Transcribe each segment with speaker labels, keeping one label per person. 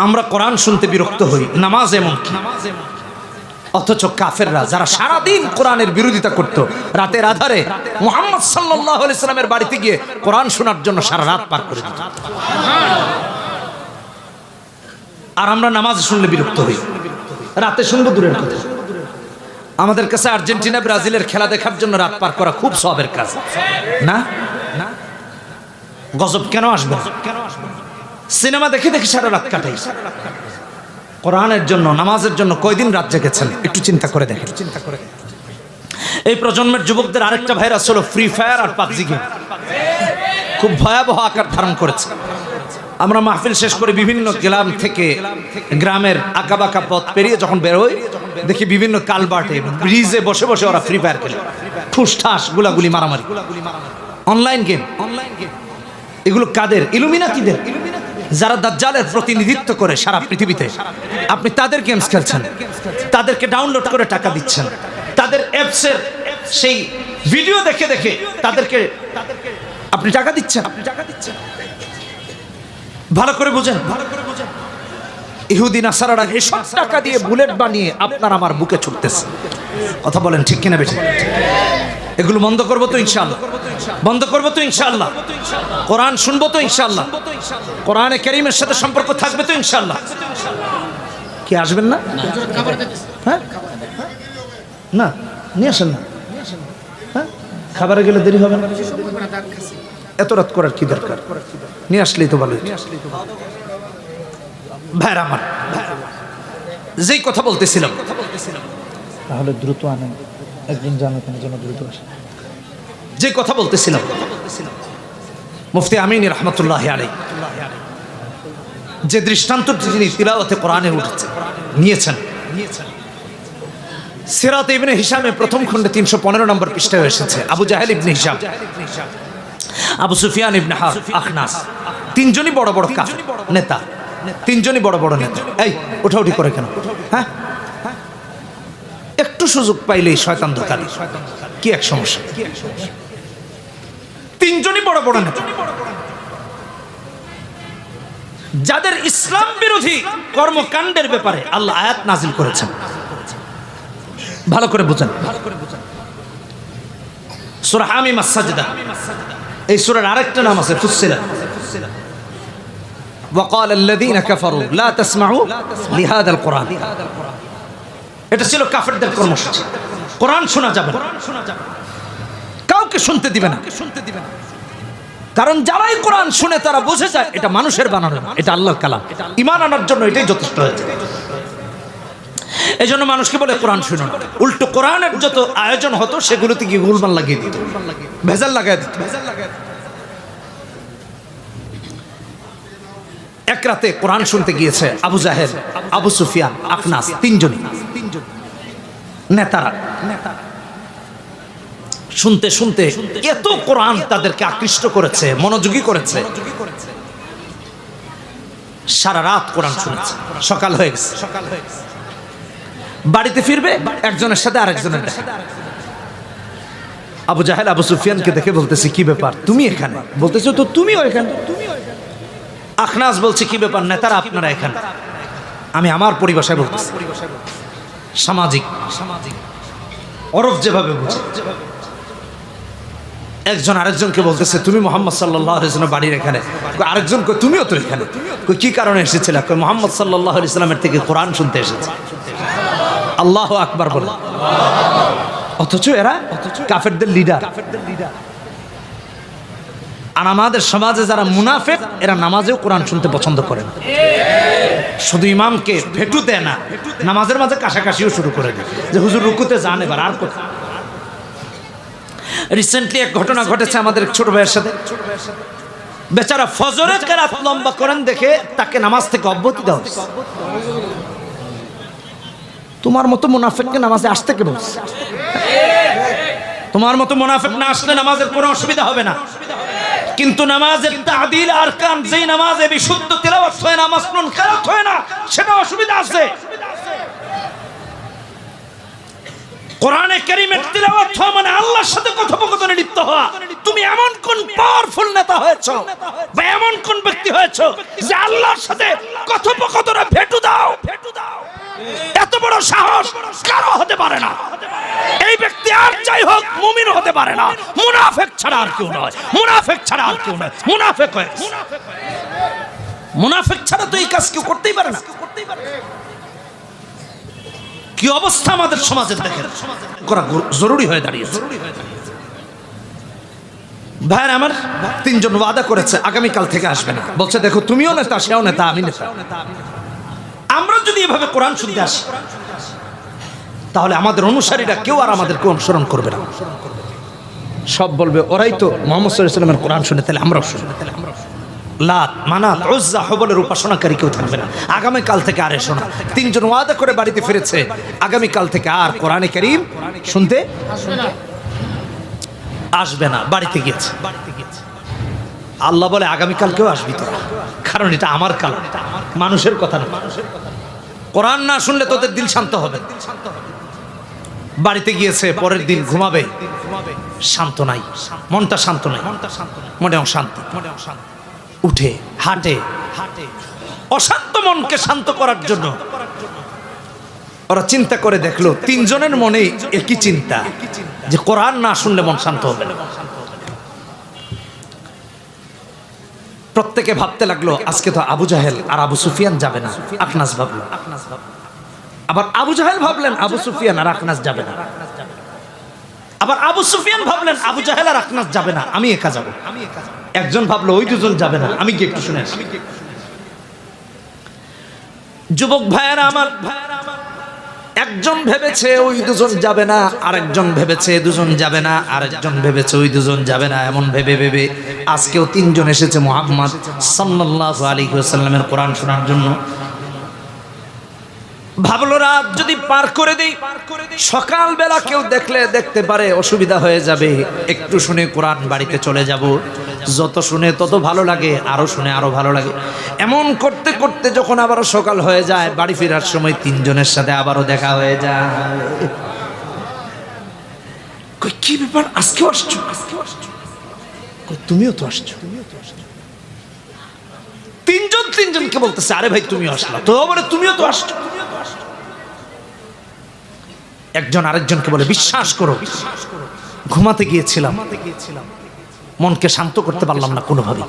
Speaker 1: আমরা কোরআন শুনতে বিরক্ত হই, নামাজ এমন কি। অথচ কাফেররা যারা সারাদিন কোরআনের বিরোধিতা করত, রাতের আধারে মুহাম্মদ সাল্লাল্লাহু আলাইহি সাল্লামের বাড়িতে গিয়ে কোরআন শোনার জন্য সারা রাত পার করে দিত। আর আমরা নামাজ শুনলে বিরক্ত হই, রাতে শুনবো দূরের কথা। আমাদের কাছে আর্জেন্টিনা ব্রাজিলের খেলা দেখার জন্য রাত পার করা খুব সওয়াবের কাজ না? গজব কেন আসবে? সিনেমা দেখে দেখে সারা রাত কাটাই। কোরআনের জন্য, নামাজের জন্য কয়দিন রাত জেগেছেন একটু চিন্তা করে দেখেন। এই প্রজন্মের যুবকদের আরেকটা ভাইরাস হলো ফ্রি ফায়ার আর পাবজি গেম, খুব ভয়াবহ আকার ধারণ করেছে। আমরা মাহফিল শেষ করে বিভিন্ন গ্রাম থেকে, গ্রামের আঁকাবাঁকা পথ পেরিয়ে যখন বেরোই, দেখি বিভিন্ন কালবার্টে, ব্রিজে বসে বসে ওরা ফ্রি ফায়ার খেলে, ঠুস ঠাস, গুলাগুলি, মারামারি, অনলাইন গেম। এগুলো কাদের? ইলুমিনাতিদের, যারা দাজ্জালের প্রতিনিধিত্ব করে সারা পৃথিবীতে। আপনি তাদের গেমস খেলছেন, তাদেরকে ডাউনলোড করে টাকা দিচ্ছেন, তাদের অ্যাপসের সেই ভিডিও দেখে দেখে তাদেরকে আপনি টাকা দিচ্ছেন। ভালো করে বুঝেন, ইহুদি নাসারারা এসব টাকা দিয়ে বুলেট বানিয়ে আপনার আমার বুকে ছুটতেছে। কথা বলেন ঠিক কিনা বেঠিক? এগুলো বন্ধ করবো তো ইনশাআল্লাহ, বন্ধ করবো তো ইনশাআল্লাহ। কোরআন শুনবো তো ইনশাআল্লাহ, কোরআনে কারীমের সাথে সম্পর্ক থাকবে তো ইনশাআল্লাহ। কি আসবেন না? হ্যাঁ না, নিয়ে আসেন না। হ্যাঁ, খাবারে গেলে দেরি হবে না। এত রাত করার কি দরকার? নিয়ে আসলেই তো ভালো। ভাইরা আমার, যেই কথা বলতেছিলাম, তাহলে দ্রুত আনেন, একদিন জানাতেন যেন দ্রুত আসে। যে কথা বলতেছিলাম, মুফতি আমিন রহমতুল্লাহ আলাইহি যে দৃষ্টান্ত তিনি তিলাওয়াতে কোরআনে উঠেছে নিয়েছেন, সিরাত ইবনে হিশামে প্রথম খণ্ডে 315 নম্বর পৃষ্ঠায় এসেছে। আবু জাহেল ইবনে হিশাম, আবু সুফিয়ান ইবনে আখনাস, তিনজনই বড় বড় কাফের নেতা, তিনজনই বড় বড় নেতা। এই ওঠাউঠি করে কেন? হ্যাঁ, একটু সুযোগ পাইলেই শয়তান ধোকারি, কি এক সমস্যা। তিনজনই বড় বড় নেতা, যাদের ইসলাম বিরোধী কর্মকাণ্ডের ব্যাপারে আল্লাহ আয়াত নাজিল করেছেন। ভালো করে বুঝেন, সূরা হামিম আস-সাজদা, এই সূরার আরেকটা নাম আছে ফুসসিলাত। وقال الذين كفروا لا تسمعوا لهذا القرآن। এটা ছিল কাফেরদের কর্মসূচি, কোরআন শোনা যাবে না, কাউকে শুনতে দিবে না। কারণ যারাই কোরআন শুনে তারা বুঝে যায় এটা মানুষের বানানো না, এটা আল্লাহর কালাম। ঈমান আনার জন্য এটাই যথেষ্ট হয়েছে। এই জন্য মানুষকে বলে কোরআন শুনো না। উল্টো কোরআনের যত আয়োজন হতো সেগুলোতে গিয়ে গোলমাল লাগিয়ে দিত, ভেজাল লাগাই দিত। এক রাতে কোরআন শুনতে গিয়েছে আবু জাহেল, আবু সুফিয়ান, আখনাস, তিনজনই নেতারা। শুনতে শুনতে এত কোরআন তাদেরকে আকৃষ্ট করেছে, মনোযোগী করেছে, সারা রাত কোরআন শুনেছে। সকাল হয়ে গেছে, বাড়িতে ফিরবে, একজনের সাথে আরেকজনের দেখা। আবু জাহেল আবু সুফিয়ানকে দেখে বলতেছে, কি ব্যাপার তুমি এখানে? বলতেছে, তো তুমিও এখানে। আখনাস বলছে, কি ব্যাপার নেতারা আপনারা এখানে? আমি আমার পরিভাষায় বলতেছি, সামাজিক অরফ যেভাবে বুঝে। একজন আরেকজনকে বলতেছে, তুমি মুহাম্মদ সাল্লাল্লাহু আলাইহি ওয়াসাল্লামের বাড়ির এখানে। আরেকজন কই, তুমিও তো এখানে। কই, কি কারণে এসেছিলে? কই, মুহাম্মদ সাল্লাল্লাহু আলাইহি ওয়াসাল্লামের থেকে কোরআন শুনতে এসেছে। আল্লাহু আকবার বলে। অথচ এরা কাফেরদের লিডার। আর আমাদের সমাজে যারা মুনাফিক, এরা নামাজেও কোরআন শুনতে পছন্দ করে না। শুধু ইমামকে ভেটু দেয় না, নামাজের মাঝে কাশাকাশিও শুরু করে দেয় যে হুজুর রুকুতে যান এবার, আর কোথায়। রিসেন্টলি এক ঘটনা ঘটেছে আমাদের ছোট ভাইয়ের সাথে। বেচারা ফজরের কেরাত লম্বা করেন দেখে তাকে নামাজ থেকে অব্যাহতি দেওয়া হয়েছে। তোমার মতো মুনাফিককে নামাজে আসতে কে বলছে? তোমার মতো মুনাফিক না আসলে নামাজের কোনো অসুবিধা হবে না। কিন্তু নামাজের তাদিল আরকান, যেই নামাজে বিশুদ্ধ তেলাওয়াত হয় না, মাসনুন কিরাত হয় না, সেটা অসুবিধা আছে। কোরআনে কারীমের তিলাওয়াত হওয়া মানে আল্লাহর সাথে কথোপকথনে লিপ্ত হওয়া। তুমি এমন কোন পাওয়ারফুল নেতা হয়েছো বা এমন কোন ব্যক্তি হয়েছো যে আল্লাহর সাথে কথোপকথনে ভেটু দাও, এত বড় সাহস কারো হতে পারে না। এই ব্যক্তি আর যাই হোক মুমিন হতে পারে না, মুনাফিক ছাড়া আর কেউ নয়, মুনাফিক ছাড়া আর কেউ নয়, মুনাফিক হয়। মুনাফিক ছাড়া তো এই কাজ কেউ করতেই পারে না। কি অবস্থা আমাদের সমাজের দেখেন, করা জরুরি হয়ে দাঁড়িয়েছে। ভাইয়ের আমার, তিনজন ওয়াদা করেছে আগামীকাল থেকে আসবে না। বলছে দেখো তুমিও নেতা, সেও নেতা, আমি নেতা। আমরা যদি এভাবে কোরআন শুনতে আসি তাহলে আমাদের অনুসারীরা কেউ আর আমাদেরকে অনুসরণ করবে না। সব বলবে ওরাই তো মুহাম্মদ সাল্লাল্লাহু আলাইহি ওয়াসাল্লামের কোরআন শুনে, তাহলে আমরাও শুনি। লাত, মানাত, উজ্জা, হুবলের উপাসনাকারী কেউ থাকবে না আগামীকাল থেকে। আর এসো না। তিনজন ওয়াদা করে বাড়িতে ফিরেছে, আগামীকাল থেকে আর কোরআনে কারীম শুনতে আসবে না। বাড়িতে গিয়েছে। আল্লাহ বলে আগামীকাল কেউ আসবি তোরা, কারণ এটা আমার কালাম, মানুষের কথা না। কোরআন না শুনলে তোদের দিল শান্ত হবে। বাড়িতে গিয়েছে, পরের দিন ঘুমাবে, শান্ত নাই, মনটা শান্ত নাই, মনে অশান্তি। উঠে হাঁটে, অশান্ত মনকে শান্ত করার জন্য ওরা চিন্তা করে দেখলো, তিনজনের মনে একই চিন্তা যে কোরআন না শুনলে মন শান্ত হবে না। প্রত্যেকে ভাবতে লাগলো আজকে তো আবু জাহেল আর আবু সুফিয়ান যাবে না। আখনাস ভাবলো, আবার আবু জাহেল ভাবলেন আবু সুফিয়ান আর আখনাস যাবে না। আবার আবু সুফিয়ান ভাবলেন আবু জাহেল আর আখনাস যাবে না, আমি একা যাব। একজন ভাবলো ওই দুজন যাবে না, আমি কি একটু শুনে আসি। যুবক ভাইয়েরা আমার, একজন ভেবেছে ওই দুজন যাবে না, আরেকজন ভেবেছে দুজন যাবে না, আরেকজন ভেবেছে ওই দুজন যাবে না। এমন ভেবে ভেবে আজকেও তিনজন এসেছে মুহাম্মদ সাল্লাল্লাহু আলাইহি ওয়াসাল্লামের কোরআন শোনার জন্য। ভাবলো রাত যদি পার করে দেই, সকালবেলা কেউ দেখলে দেখতে পারে, অসুবিধা হয়ে যাবে, একটু শুনে কোরআন বাড়িতে চলে যাব। যত শুনে তত ভালো লাগে, আরো শুনে আরো ভালো লাগে। এমন করতে করতে যখন আবারও সকাল হয়ে যায়, বাড়ি ফেরার সময় তিনজনের সাথে আবারও দেখা হয়ে যায়। কই কি ব্যাপার, আজকেও আসছো? কই তুমিও তো আসছো। তিনজন তিনজনকে বলতেছে আরে ভাই তুমিও আসলা তো, বলে তুমিও তো আসছো। একজন আরেকজনকে বলে বিশ্বাস করো, ঘুমাতে গিয়েছিলাম, মনকে শান্ত করতে পারলাম না কোনোভাবে।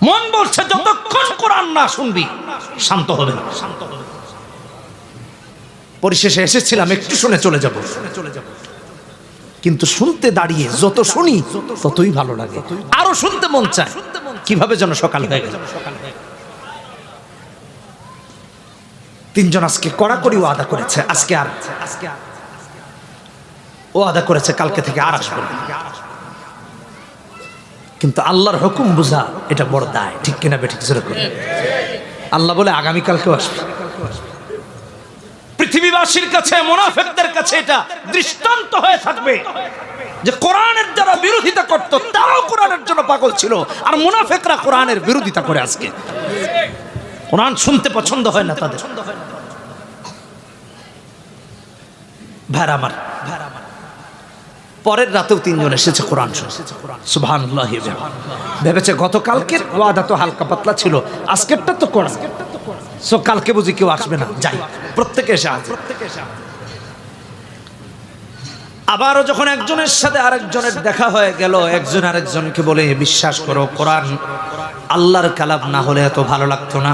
Speaker 1: মন বলছে যতক্ষণ কোরআন না শুনবি শান্ত হবে না। পরিশেষে এসেছিলাম একটু শুনে চলে যাব, কিন্তু শুনতে দাঁড়িয়ে যত শুনি ততই ভালো লাগে, আরো শুনতে মন চায়। কিভাবে যেন সকাল হয়ে গেল। তিনজন আজকে কড়াকড়ি ওয়াদা করেছে, আজকে আর ওয়াদা করেছে কালকে থেকে আর আসবে না। কিন্তু আল্লাহর হুকুম বুঝা এটা বড় দায়, ঠিক কিনা বেঠিক? আল্লাহ বলে আগামীকালকেও আসবে। পৃথিবীবাসীর কাছে, মুনাফিকদের কাছে এটা দৃষ্টান্ত হয়ে থাকবে যে কোরআনের যারা বিরোধিতা করত তারাও কোরআনের জন্য পাগল ছিল, আর মুনাফিকরা কোরআনের বিরোধিতা করে আজকে। কোরআন শুনতে পছন্দ হয় না তাদের। ভাইরা আমার, পরের রাতেও তিনজন এসেছে কোরআন শুনছে। সুবহানাল্লাহ। ভেবেছে গতকালকের ওয়াদা তো হালকা পাতলা ছিল, আজকেরটা তো কোরআন, সো কালকে বুঝি কেউ আসবে না, যাই প্রত্যেকে এসে আসবে। আবারও যখন একজনের সাথে আরেকজনের দেখা হয়ে গেল, একজন আরেকজনকে বলে বিশ্বাস করো কোরআন আল্লাহর কালাম না হলে এত ভালো লাগতো না।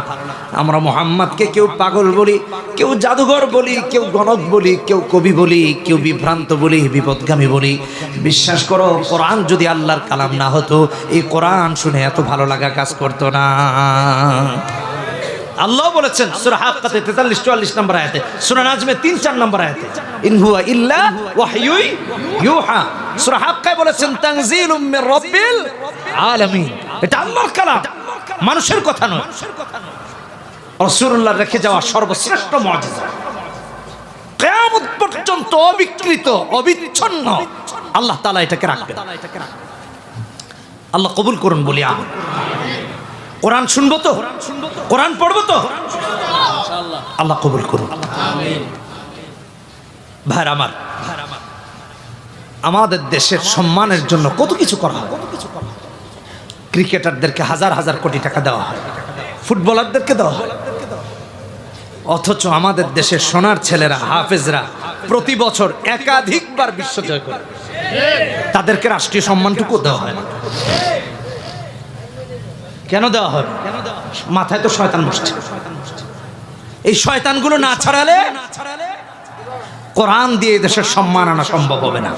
Speaker 1: আমরা মুহাম্মদকে কেউ পাগল বলি, কেউ জাদুঘর বলি, কেউ গণক বলি, কেউ কবি বলি, কেউ বিভ্রান্ত বলি, বিপদগামী বলি। বিশ্বাস করো কোরআন যদি আল্লাহর কালাম না হতো, এই কোরআন শুনে এত ভালো লাগা কাজ করতো না। আল্লাহ বলেছেন সূরা হাক্কাতে 43-44 নম্বর আয়াতে, সূরা নাজমে 3-4 নম্বর আয়াতে, ইন হুয়া ইল্লা ওয়াহয়ু ইউহা। সূরা হাক্কায় বলেছেন তানজিলুম মির রাব্বিল আলামিন, এটা আল্লাহর কালাম, মানুষের কথা নয়। রাসূলুল্লাহ রেখে যাওয়া সর্বশ্রেষ্ঠ মুজিজা, কিয়ামত পর্যন্ত অবিকৃত অবিচ্ছিন্ন আল্লাহ তাআলা এটাকে রাখবেন। আল্লাহ কবুল করুন বলি আমিন। কোরআন শুনবো তো, কোরআন পড়বো তো, আল্লাহ কবুল করুন আমিন। ভাইরা আমার, আমাদের দেশের সম্মানের জন্য কত কিছু করা হয়। ক্রিকেটারদেরকে হাজার হাজার কোটি টাকা দেওয়া হয়, ফুটবলারদেরকে দেওয়া হয়। অথচ আমাদের দেশের সোনার ছেলেরা, হাফেজরা প্রতি বছর একাধিকবার বিশ্ব জয় করে, তাদেরকে রাষ্ট্রীয় সম্মানটুকু দেওয়া হয় না। কেন দেওয়া হয়? মাথায় তো শয়তান বসছে। এই শয়তানগুলো না ছাড়ালে কোরআন দিয়ে দেশের সম্মান আনা সম্ভব হবে না।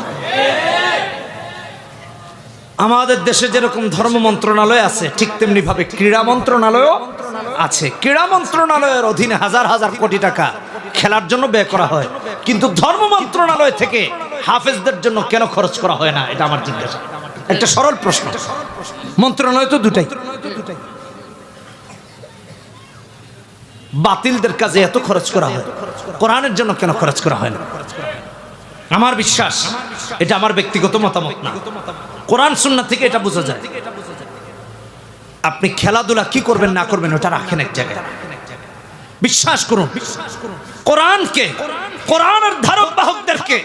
Speaker 1: আমাদের দেশে যেরকম ধর্ম মন্ত্রণালয় আছে, ঠিক তেমনি ভাবে ক্রীড়া মন্ত্রণালয়ও আছে। ক্রীড়া মন্ত্রণালয়ের অধীনে হাজার হাজার কোটি টাকা খেলার জন্য ব্যয় করা হয়, কিন্তু ধর্ম মন্ত্রণালয় থেকে হাফেজদের জন্য কেন খরচ করা হয় না? এটা আমার জিজ্ঞাসা, একটা সরল প্রশ্ন। মন্ত্রণালয় তো দুটাই, বাতিলদের কাজে এত খরচ করা হয়, কোরআনের জন্য কেন খরচ করা হয় না? আমার বিশ্বাস, এটা আমার ব্যক্তিগত মতামত না, কোরআন সুন্নাহ থেকে এটা বোঝা যায়। আপনি খেলাধুলা কি করবেন না করবেন ওটা রাখেন এক জায়গায়, বিশ্বাস করুন কোরআনকে, কোরআনের ধারক বাহকদেরকে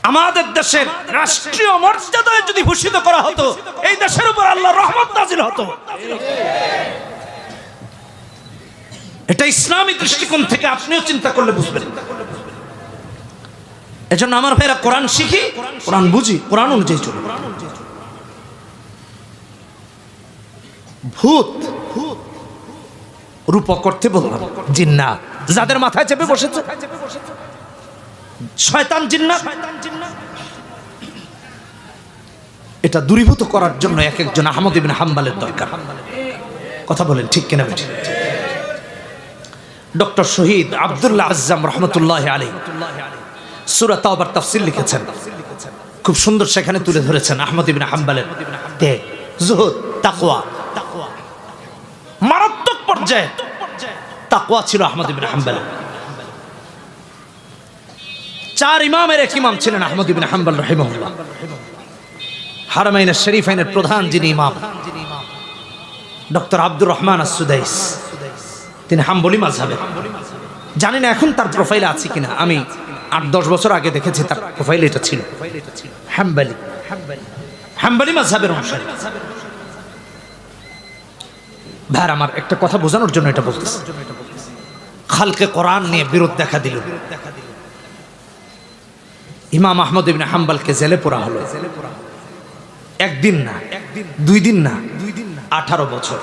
Speaker 1: আমাদের দেশের রাষ্ট্রীয় মর্যাদায় যদি ভূষিত করা হতো, এই দেশের উপর আল্লাহর রহমত নাজিল হতো। এটা ইসলামী দৃষ্টিকোণ থেকে আপনিও চিন্তা করলে বুঝবেন। এজন্য আমার ভাইরা কোরআন শিখি, কোরআন বুঝি, কোরআন অনুযায়ী চলি। ভূত রূপক করতে বললাম, জিন্নাত যাদের মাথায় চেপে বসেছে, শয়তান জিন্নাত, এটা দূরীভূত করার জন্য এক একজন আহমদ ইবনে হাম্বলের দরকার। কথা বলেন ঠিক কিনা বেঠিক? ডক্টর শহীদ আব্দুল্লাহ আজ্জাম রহমতুল্লাহ আলাইহি সূরা তাওবার তাফসীর লিখেছেন, খুব সুন্দর সেখানে তুলে ধরেছেন আহমদ ইবনে হাম্বলের ত্যাগ, জুহুদ, তাকওয়া। মারাত্মক পর্যায়ে তাকওয়া ছিল আহমদ ইবনে হাম্বলের। চার ইমামের এক ইমাম ছিলেন আহমদ ইবনে হাম্বল রাহিমাহুল্লাহ। হারামাইনের শরীফাইনের প্রধান যিনি ইমাম ডক্টর আব্দুর রহমান আস-সুদাইস, তিনি হাম্বলি মাযহাবের। জানি না এখন তার প্রোফাইলে আছে কিনা, আমি 8-10 বছর আগে দেখেছি তার প্রোফাইলে এটা ছিল, হাম্বলি, হাম্বলি মাযহাবের অনুসারী। ভাই আমার একটা কথা বোঝানোর জন্য এটা বলতেছি, খালকে কোরআন নিয়ে বিরোধ দেখা দিল। ইমাম আহমদ ইবনে হাম্বলকে জেলে পোরা হলো, একদিন না, 2 দিন না, 18 বছর,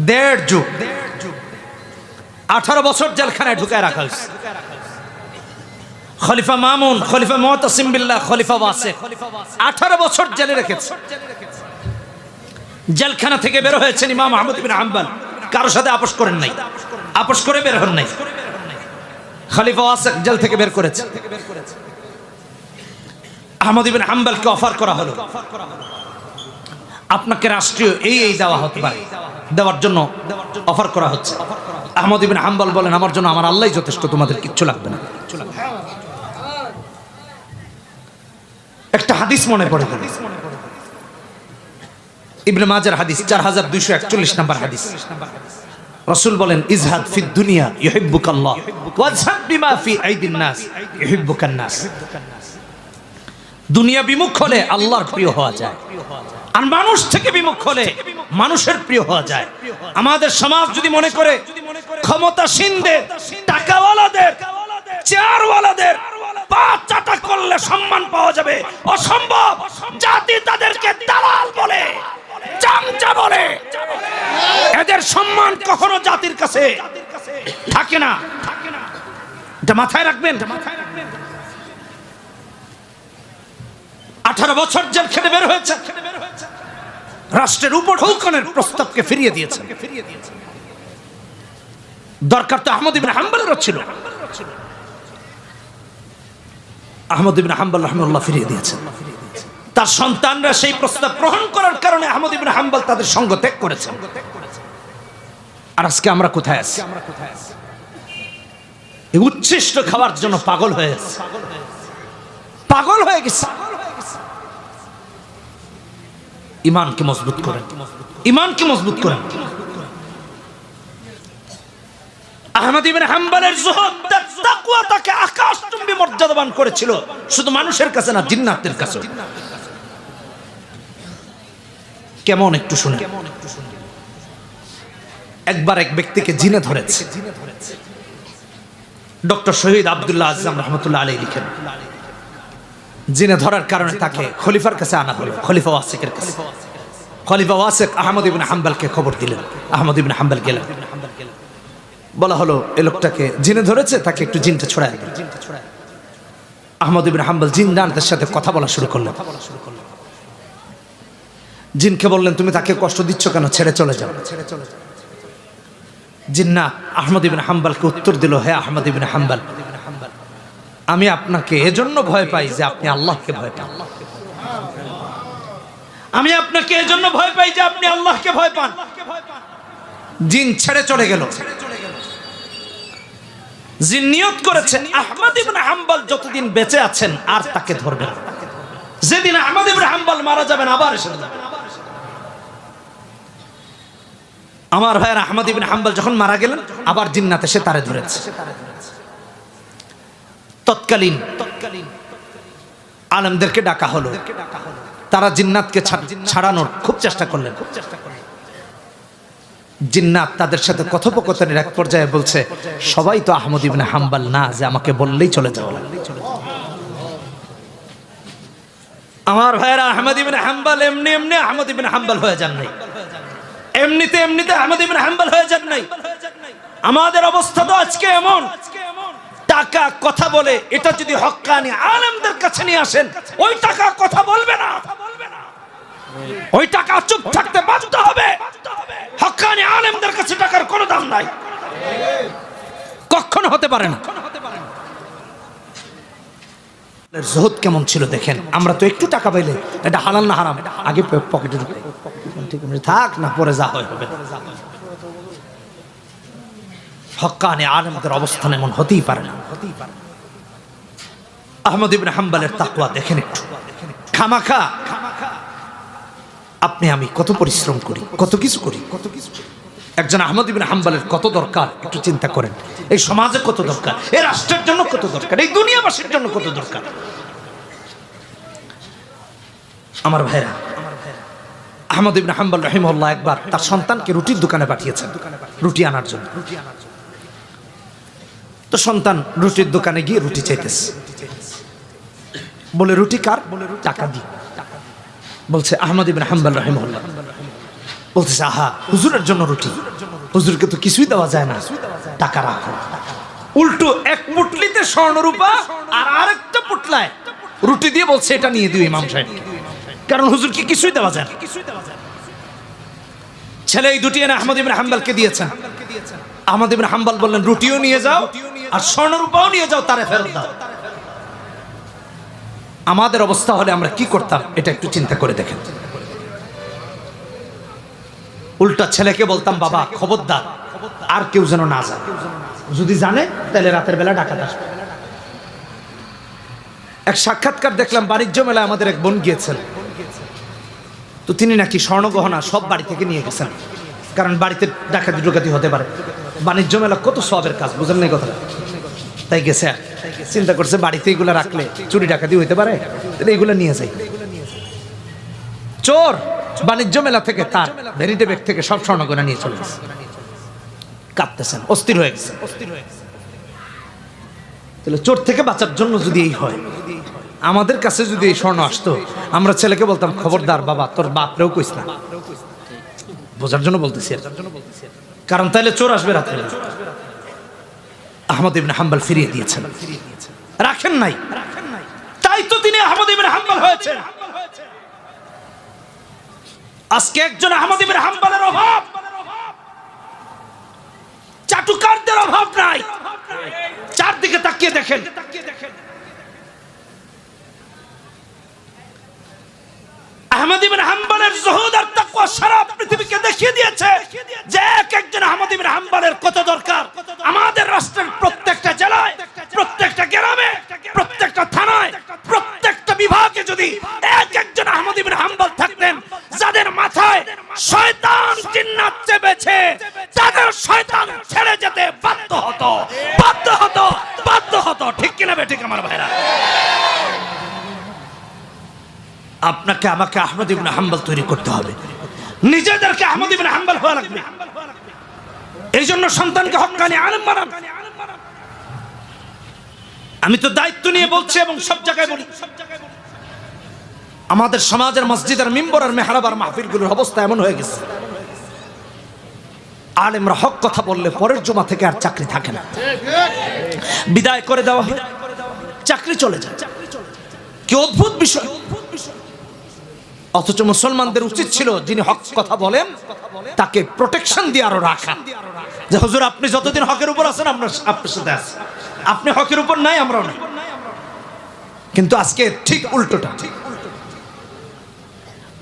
Speaker 1: 1.5 যুগ, 18 বছর জেলখানায় ঢুকায় রাখা হয়েছে। খলিফা মামুন, খলিফা মুতাসিম বিল্লাহ, খলিফা ওয়াসিক 18 বছর জেলে রেখেছে। জেলখানা থেকে বের হয়েছেন ইমাম আহমদ ইবনে হাম্বল, কারোর সাথে আপোষ করেন নাই, আপোষ করে বের হন নাই। খলিফা ওয়াসিক জেল থেকে বের করেছে। আহমদ ইবনে হাম্বলকে অফার করা হলো, আপনাকে রাষ্ট্রীয় এই দেওয়া হতে পারে, দেওয়ার জন্য অফার করা হচ্ছে। আহমদ ইবনে হাম্বল বলেন, আমার জন্য আমার আল্লাহই যথেষ্ট, তোমাদের কিচ্ছু লাগবে না। একটা হাদিস মনে পড়ে গেল, ইবনে মাজার হাদিস 4241 নম্বর হাদিস। রাসূল বলেন, ইজহাদ ফিদ দুনিয়া ইউহিব্বুকাল্লাহ ওয়াজহাদ বিমা ফি আইদিন নাস ইউহিব্বুকান নাস। দুনিয়া বিমুখ হলে আল্লাহর প্রিয় হওয়া যায়, আর মানুষ থেকে বিমুখ হলে মানুষের প্রিয় হওয়া যায়। আমাদের সমাজ যদি মনে করে ক্ষমতাসীনদের, টাকাওয়ালাদের, চেয়ারওয়ালাদের পা চাটা করলে সম্মান পাওয়া যাবে, অসম্ভব। জাতি তাদেরকে দালাল বলে, চামচা বলে, এদের সম্মান কখনো জাতির কাছে থাকে না। এটা মাথায় রাখবেন। 18 বছর জেল খেটে বের হয়েছে, রাষ্ট্রের উপর হুকুমের প্রস্তাবকে ফিরিয়ে দিয়েছে। দরকার তো আহমদ ইবনে হাম্বলেরও ছিল, আহমদ ইবনে হাম্বল রাহিমাহুল্লাহ ফিরিয়ে দিয়েছেন। তার সন্তানরা সেই প্রস্তাব গ্রহণ করার কারণে আহমদ ইবনে হাম্বল তাদের সঙ্গ ত্যাগ করেছেন। আর আজকে আমরা কোথায় আছি? এই উচ্ছিষ্ট খাওয়ার জন্য পাগল হয়ে গেছে, পাগল হয়ে গেছে। ইমানকে মজবুত করেন, ইমানকে মজবুত করেন। আহমদ ইবনে হাম্বলের জুহুদ, তাকওয়া তাকে আকাশচুম্বী মর্যাদাবান করেছিল, শুধু মানুষের কাছে না, জিন্নাতের কাছে। কেমন একটু শুনে, একবার এক ব্যক্তিকে জিনে ধরেছে। ডক্টর শহীদ আব্দুল্লাহ আজম রহমতুল্লাহ আলাইহি লিখেন, জিনে ধরার কারণে তাকে খলিফার কাছে আনা হলো, খলিফা ওয়াসিকের কাছে। খলিফা ওয়াসিক আহমদ ইবনে হাম্বলকে খবর দিলেন। আহমদ ইবনে হাম্বল গেলেন, বলা হলো এই লোকটাকে জিনে ধরেছে, তাকে একটু জিনটা ছড়ায় দিন। আহমদ ইবনে হাম্বল জিনদানদের সাথে কথা বলা শুরু করলেন। জিনকে বললেন, তুমি তাকে কষ্ট দিচ্ছ কেন, ছেড়ে চলে যাও। জিন্নাত আহমদ ইবনে হাম্বলকে উত্তর দিল, হে আহমদ ইবনে হাম্বল, আমি আপনাকে এজন্য ভয় পাই যে আপনি আল্লাহকে ভয় পান। আমি আপনাকে এজন্য ভয় পাই যে আপনি আল্লাহকে ভয় পান। জিন ছেড়ে চলে গেল। জিন নিয়ত করেছে আহমদ ইবনে হাম্বল যতদিন বেঁচে আছেন আর তাকে ধরবেন। যেদিন আহমদ ইবনে হাম্বল মারা যাবেন আবার এসে যাবেন। আমার ভাইয়ের আহমদ ইবনে হাম্বল যখন মারা গেলেন আবার জিন্নাত এসে তারে ধরেছে। তৎকালীন আলেমদেরকে ডাকা হলো, তারা জিন্নাতকে ছাড়ানোর খুব চেষ্টা করলেন। জিন্নাত তাদের সাথে কথোপকথনের এক পর্যায়ে বলছে, সবাই তো আহমদ ইবনে হাম্বল না যে আমাকে বললেই চলে যাও। আমার ভাইয়েরা আহমদ ইবনে হাম্বল এমনি এমনি আহমদ ইবনে হাম্বল হয়ে যান নাই, এমনিতে এমনিতে আহমদ ইবনে হাম্বল হয়ে যান নাই। আমাদের অবস্থা তো আজকে এমন, টাকা কথা বলে এটা যদি হক্কানি আলেমদের কাছে নিয়ে আসেন, ওই টাকা কথা বলবে না, ওই টাকা চুপ থাকতে বাধ্য হবে। হক্কানি আলেমদের কাছে টাকার কোনো দাম নাই, কখনো হতে পারে না। জহুদ কেমন ছিল দেখেন। আমরা তো একটু টাকা পাইলে এটা হালাল না হারাম আগে পকেটে ঢুকে ঠিক থাক না, পরে যা হয় হবে। হক্কানি আলেমদের অবস্থান এমন হতেই পারে না। আহমদ ইবনে হাম্বলের তাকওয়া দেখেন একটু। খামাখা আপনি আমি কত পরিশ্রম করি, কত কিছু করি। একজন আহমদ ইবনে হাম্বলের কত দরকার একটু চিন্তা করেন। এই সমাজে কত দরকার, এই রাষ্ট্রের জন্য কত দরকার, এই দুনিয়াবাসীর জন্য কত দরকার। আমার ভাইরা, আহমদ ইবনে হাম্বল রাহিমাহুল্লাহ একবার তার সন্তানকে রুটির দোকানে পাঠিয়েছেন রুটি আনার জন্য। তো সন্তান রুটির দোকানে গিয়ে রুটি চাইতেছে, বলে রুটি কার, টাকা দি। বলছে আহমদ ইবনে হাম্বল রাহিমাহুল্লাহ, বলতেছে আহা হুজুরের জন্য রুটি, হুজুরকে তো কিছুই দেওয়া যায় না, টাকা রাখো। উল্টো এক পুটলিতে স্বর্ণরূপা আর আরেকটা পুটলায় রুটি দিয়ে বলছে এটা নিয়ে দিও ইমাম সাহেব, কারণ হুজুরকে কিছুই দেওয়া যায় না। ছেলে এই দুটি এনে আহমদ ইবনে হাম্বলকে দিয়েছেন। আহমদ ইবনে হাম্বল বললেন রুটিও নিয়ে যাও আর স্বর্ণরূপাও নিয়ে যাও, তারে ফেরত দাও। আমাদের অবস্থা হলে আমরা কি করতাম এটা একটু চিন্তা করে দেখেন। উল্টা ছেলেকে বলতাম বাবা খবরদার আর কেউ যেন না জানে, যদি জানে তাহলে রাতের বেলা ডাকাত আসবে। এক সাক্ষাৎকার দেখলাম বাণিজ্য মেলায়, আমাদের এক বোন গিয়েছেন, তো তিনি নাকি স্বর্ণ গহনা সব বাড়ি থেকে নিয়ে গেছেন, কারণ বাড়িতে ডাকাতি ডুকাতি হতে পারে। বাণিজ্য মেলা কত সওয়াবের কাজ, বুঝেন না কথাটা। তাই গেছে, চিন্তা করছে বাড়িতে এগুলো রাখলে চুরি ডাকাতি হইতে পারে, তাহলে এগুলো নিয়ে যাই। চোর বাণিজ্য মেলা থেকে তার ভ্যানিটি ব্যাগ থেকে সব স্বর্ণ গয়না নিয়ে চলে গেছে। কাঁদতেছেন, অস্থির হয়ে গেছে। তাহলে চোর থেকে বাঁচার জন্য যদি এই হয়, আমাদের কাছে যদি এই স্বর্ণ আসতো, আমরা ছেলেকে বলতাম খবরদার বাবা তোর বাপরেও কইস না, বোঝার জন্য বলতেছি, কারণ তাহলে চোর আসবে রাত্রে। আহমদ ইবনে হাম্বল ফিরিয়ে দিয়েছেন, রাখেন নাই, তাই তো তিনি আহমদ ইবনে হাম্বল হয়েছেন। আজকে একজন আহমদ ইবনে হাম্বলের অভাব, চাটুকারদের অভাব নাই। চারদিকে তাকিয়ে দেখেন, আহমদ ইবনে হাম্বলের জুহুদ আর তাকওয়া সারা পৃথিবীকে দেখিয়ে দিয়েছে যে একজন আহমদ ইবনে হাম্বলের কত দরকার। আমাদের রাষ্ট্রের প্রত্যেকটা জেলায়, প্রত্যেকটা গ্রামে, প্রত্যেকটা থানায়, প্রত্যেকটা বিভাগে যদি একজন আহমদ ইবনে হাম্বল থাকতেন, যাদের মাথায় শয়তান জিন্নাত চেপেছে, তাদের শয়তান ছেড়ে যেতে বাধ্য হতো, বাধ্য হতো, বাধ্য হতো। ঠিক কিনা বেঠিক আমার ভাইরা? আপনাকে আমাকে আহমদ ইবনে হাম্বল তৈরি করতে হবে, নিজেদেরকে আহমদ ইবনে হাম্বল হওয়া লাগবে। এই জন্য সন্তানকে হক্কানি আলেম বানান। আমি তো দায়িত্ব নিয়ে বলছি এবং সব জায়গায় বলি, আমাদের সমাজের মসজিদের মিম্বর আর মেহরাব আর মাহফিলগুলোর অবস্থা এমন হয়ে গেছে, আলেমরা হক কথা বললে পরের জমা থেকে আর চাকরি থাকে না, বিদায় করে দেওয়া হয়, চাকরি চলে যায়। কি অদ্ভুত বিষয়! অথচ মুসলমানদের উচিত ছিল যিনি হক কথা বলেন তাকে প্রোটেকশন দিয়ে আরো রাখা, যে হুজুর আপনি যতদিন হকের উপর আছেন আমরা আপনার সাথে আছি, আপনি হকের উপর নাই আমরাও নাই। কিন্তু আজকে ঠিক উল্টোটা,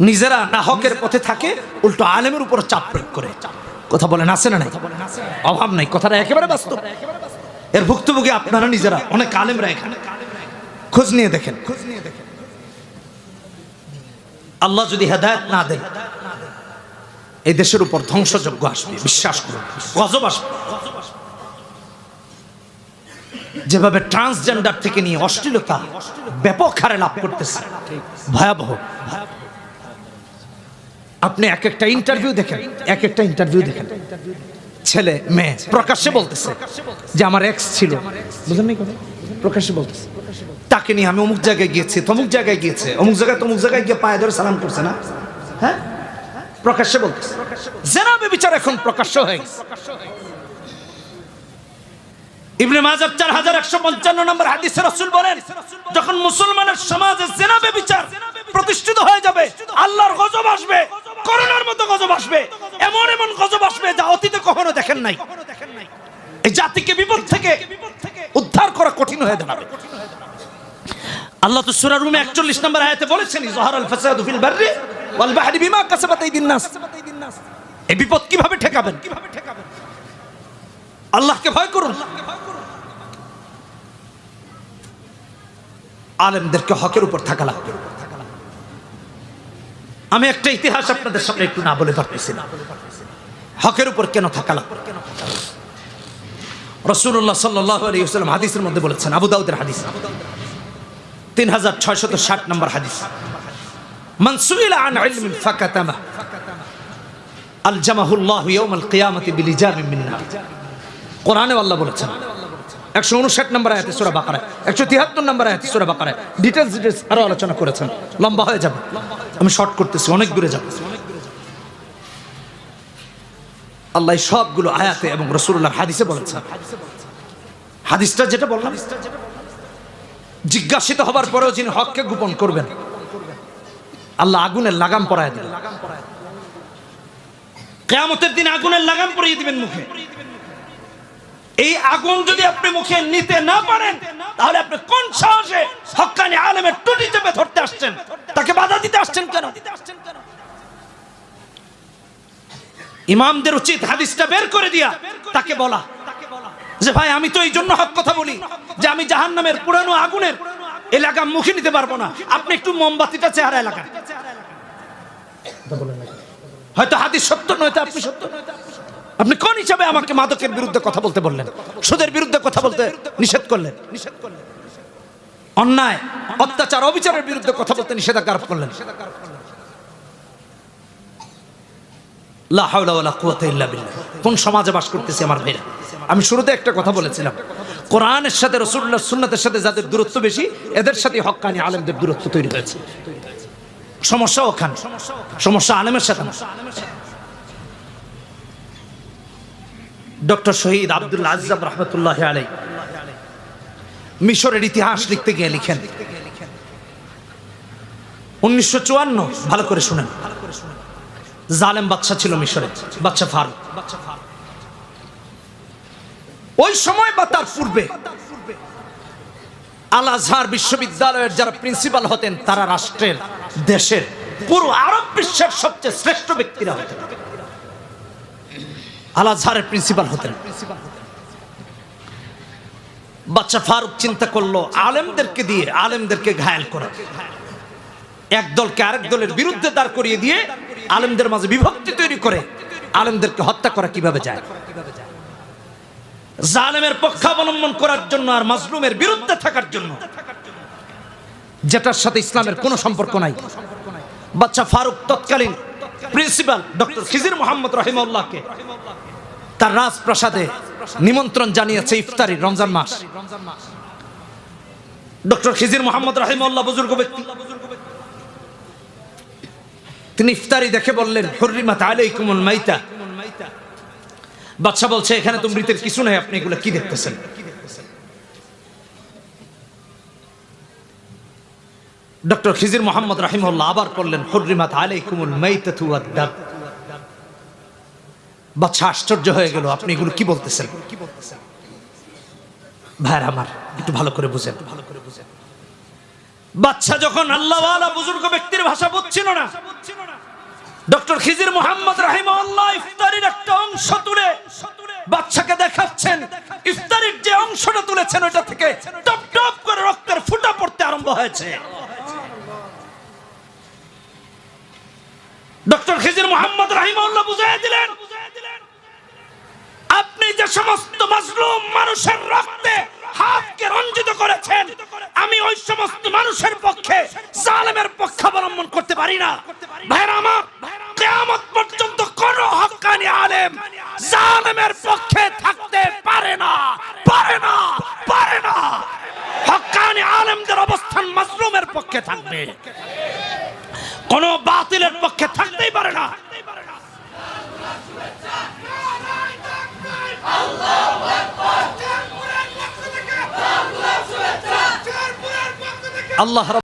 Speaker 1: নিজেরা না হকের পথে থাকে, উল্টো আলেমের উপর চাপ প্রয়োগ করে। কথা বলেন আছে না নাই? অভাব নাই, কথাটা একেবারে বাস্তব। এর ভুক্তভোগী আপনারা নিজেরা, অনেক আলেমরা এখানে, খোঁজ নিয়ে দেখেন। আল্লাহ যদি হেদায়েত না দেন, এই দেশের উপর ধ্বংসযজ্ঞ আসবে, বিশ্বাস করুন, গজব আসবে। যেভাবে ট্রান্সজেন্ডার থেকে নিয়ে অশ্লীলতা ব্যাপক হারে লাভ করতেছে, ভয়াবহ। আপনি এক একটা ইন্টারভিউ দেখেন, এক একটা ইন্টারভিউ দেখেন, ছেলে মেয়ে প্রকাশ্যে বলতেছে যে আমার এক্স ছিল, বুঝলেন না? প্রকাশ্যে বলতেছে তাকে নিয়ে আমি অমুক জায়গায় গিয়েছি, তমুক জায়গায় গিয়েছে, অমুক জায়গায় তমুক জায়গায় গিয়ে পায়ে ধরে সালাম করছে না, হ্যাঁ, প্রকাশ্যে বলতেছে। জেনা ব্যভিচার এখন প্রকাশ্য হয়ে গেছে। ইবনে মাজাহ 4155 নম্বর হাদিসে রাসূল বলেন, যখন মুসলমানের সমাজে জেনা ব্যভিচার প্রতিষ্ঠিত হয়ে যাবে, আল্লাহর গজব আসবে, করোনার মতো গজব আসবে, এমন এমন গজব আসবে যা অতীতে কখনো দেখেন নাই। এই জাতিকে বিপদ থেকে উদ্ধার করা কঠিন হয়ে দাঁড়াবে। আল্লাহ তো সূরা রুমে 41 নম্বর আয়াতে বলেছেন, যাহারাল ফাসাদু ফিল বাররি ওয়াল বাহরি বিমা কাসাবাত আইদিন নাস। এই বিপদ কিভাবে ঠেকাবেন? আল্লাহকে ভয় করুন, আলেমদেরকে হকের উপর থাকা লাগবে। আমি একটা ইতিহাস আপনাদের সামনে একটু না বলে পারতেছি না, হকের উপর কেন থাকা লাগবে। রাসূলুল্লাহ সাল্লাল্লাহু আলাইহি ওয়াসাল্লাম হাদিসের মধ্যে বলেছেন, আবু দাউদের হাদিস 3660 নম্বর হাদিস, মান সুইলা আন ইলমিন ফাকাতামা আলজামাহুল্লাহু ইয়াওমাল কিয়ামাতি বিলিজামিন মিন নার। কোরআনে আল্লাহ বলেছেন 159 নম্বর আয়াতে সূরা বাকারা, 173 নম্বর আয়াতে সূরা বাকারা, ডিটেইলস আরো আলোচনা করেছেন, লম্বা হয়ে যাবে, আমি শর্ট করতেছি, অনেক দূরে যাব। আল্লাহ সবগুলো আয়াতে এবং রাসূলুল্লাহর হাদিসে বলেছেন। হাদিসটা যেটা বললাম, জিজ্ঞাসিত হবার পরেও যিনি হককে গোপন করবেন, আল্লাহ আগুনের লাগাম পরায় দিবেন। কিয়ামতের দিন আগুনের লাগাম পরিয়ে দিবেন মুখে। এই আগুন যদি আপনি মুখে নিতে না পারেন, তাহলে আপনি কোন সাহসে হক্কানি আলেমের টুটি চেপে ধরতে আসছেন? তাকে বাধা দিতে আসছেন কেন? ইমামদের উচিত হাদিসটা বের করে দিয়া তাকে বলা যে ভাই, আমি তো এই জন্য হক কথা বলি যে আমি জাহান্নামের পুরানো আগুনের এই লাগাম মুখে নিতে পারবো না, আপনি একটু মোমবাতিটা চেহারায় লাগান। হয়তো হাদিস সত্য নয়তো আপনি সত্য। আপনি কোন হিসাবে আমাকে মাদকের বিরুদ্ধে কথা বলতে বললেন, সুদের বিরুদ্ধে কথা বলতে নিষেধ করলেন, অন্যায় অত্যাচার অবিচারের বিরুদ্ধে কথা বলতে নিষেধাজ্ঞা আরোপ করলেন? লা হাওলা ওয়ালা কুওয়াতা ইল্লা বিল্লাহ। কোন সমাজে বাস করতেছি আমার ভাইরা? আমি শুরুতে একটা কথা বলেছিলাম, কোরআনের সাথে রাসূলুল্লাহর সুন্নাতের সাথে যাদের দূরত্ব বেশি, এদের সাথে হক্কানি আলেমদের দূরত্ব তৈরি হয়েছে। সমস্যা ওখানে, সমস্যা আলেমের সাথে না। ডক্টর শহীদ আব্দুল আজ্জাব রহমতুল্লাহ আলাইহি মিশরের ইতিহাস লিখতে গিয়ে লিখেন, 1954, ভালো করে শুনেন, জালেম বাদশা ছিল মিশরে, বাদশা ফারুক। ওই সময় বা তার পূর্বে আল আজহার বিশ্ববিদ্যালয়ের যারা প্রিন্সিপাল হতেন, তারা রাষ্ট্রের, দেশের, পুরো আরব বিশ্বের সবচেয়ে শ্রেষ্ঠ ব্যক্তিরা হতেন। আল আজহারের প্রিন্সিপাল হতেন। বাদশা ফারুক চিন্তা করলো আলেমদেরকে দিয়ে আলেমদেরকে ঘায়েল করা, এক দলকে আরেক দলের বিরুদ্ধে দাঁড় করিয়ে দিয়ে আলেমদের মাঝে বিভক্তি তৈরি করে আলেমদেরকে হত্যা করা কিভাবে যায়। জালেমের পক্ষাবলম্বন করার জন্য আর মাজলুমের বিরুদ্ধে থাকার জন্য, যেটার সাথে ইসলামের কোনো সম্পর্ক নাই, বাদশা ফারুক তৎকালীন প্রিন্সিপাল ডক্টর খিজির মোহাম্মদ রহিমাহুল্লাহকে তার রাজপ্রাসাদে নিমন্ত্রণ জানিয়েছে ইফতারি, রমজান মাস। ডক্টর খিজির মোহাম্মদ রাহিমাহুল্লাহ বুজুর্গ ব্যক্তি, তিনি ইফতারি দেখে বললেন হুররিমাত আলাইকুমুল মাইতা। বাদশা বলছে এখানে তো মৃতের কিছু নেই, আপনি এগুলো কি দেখতেছেন? ডক্টর খিজির মোহাম্মদ রাহিমাহুল্লাহ আবার বললেন হুররিমাত আলাইকুমুল মাইতাতু ওয়াদ দাম। বাদশা আশ্চর্য হয়ে গেল, আপনি এগুলো কি বলতেছেন? ভাইরা আমার, একটু ভালো করে বুঝেন। বাদশা যখন আল্লাহওয়ালা বুজুর্গ ব্যক্তির ভাষা বুঝছিল না, ডক্টর খিজির মোহাম্মদ রাহিমাহুল্লাহ ইফতারির একটা অংশ তুলে বাদশাকে দেখাচ্ছেন। ইফতারির যে অংশটা তুলেছেন ওটা থেকে টপ টপ করে রক্তের ফুঁটা পড়তে আরম্ভ হয়েছে। ডক্টর খিজির মোহাম্মদ রাহিমাহুল্লাহ বুঝিয়ে দিলেন, আপনি যে সমস্ত মাজলুম মানুষের রক্তে হাতকে রঞ্জিত করেছেন, আমি ওই সমস্ত মানুষের পক্ষে জালেমের পক্ষ অবলম্বন করতে পারি না। ভাইরা আমার, কিয়ামত পর্যন্ত কোন হক্কানি আলেম জালেমের পক্ষে থাকতে পারে না, পারে না, পারে না। হক্কানি আলেমদের অবস্থান মাজলুমের পক্ষে থাকবে, কোন বাতিলের পক্ষে থাকতেই পারে না। আল্লাহ